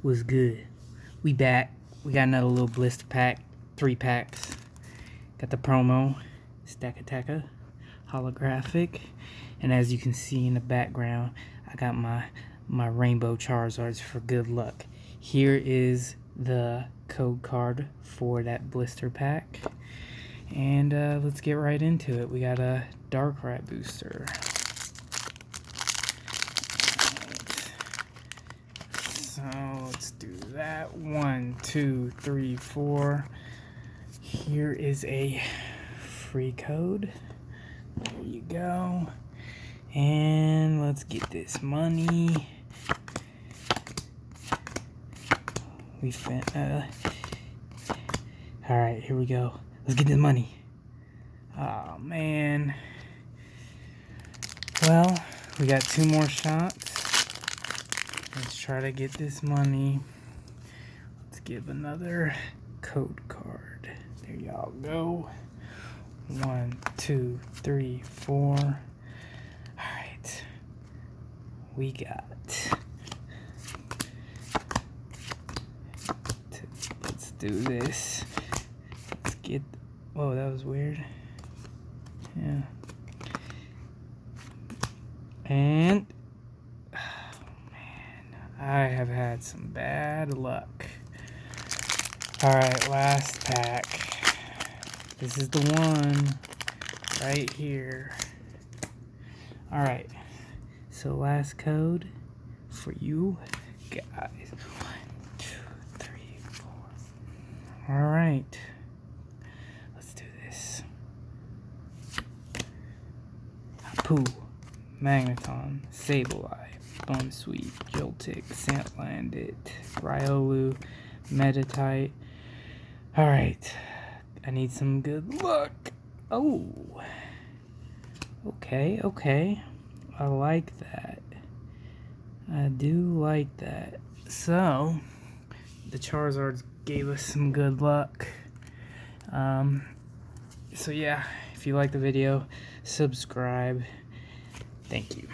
Was good. We back. We got another little blister pack. 3 packs. Got the promo. Stack Attacker. Holographic. And as you can see in the background, I got my rainbow Charizards for good luck. Here is the code card for that blister pack. And let's get right into it. We got a Darkrai booster. So let's do that. 1, 2, 3, 4. Here is a free code. There you go. And let's get this money. Alright, here we go. Let's get this money. Oh man. Well, we got 2 more shots. Let's try to get this money. Let's give another code card. There y'all go. 1, 2, 3, 4. Alright. We got. Let's do this. Let's get. Whoa, that was weird. Yeah. And. I have had some bad luck. Alright, last pack. This is the one right here. Alright, so last code for you guys. 1, 2, 3, 4. Alright, let's do this. Pooh, Magneton, Sableye, Bounsweet, Joltik, Sandlandit, Riolu, Meditite. Alright, I need some good luck. Oh, okay. I like that. I do like that. So, the Charizards gave us some good luck. So yeah, if you like the video, subscribe. Thank you.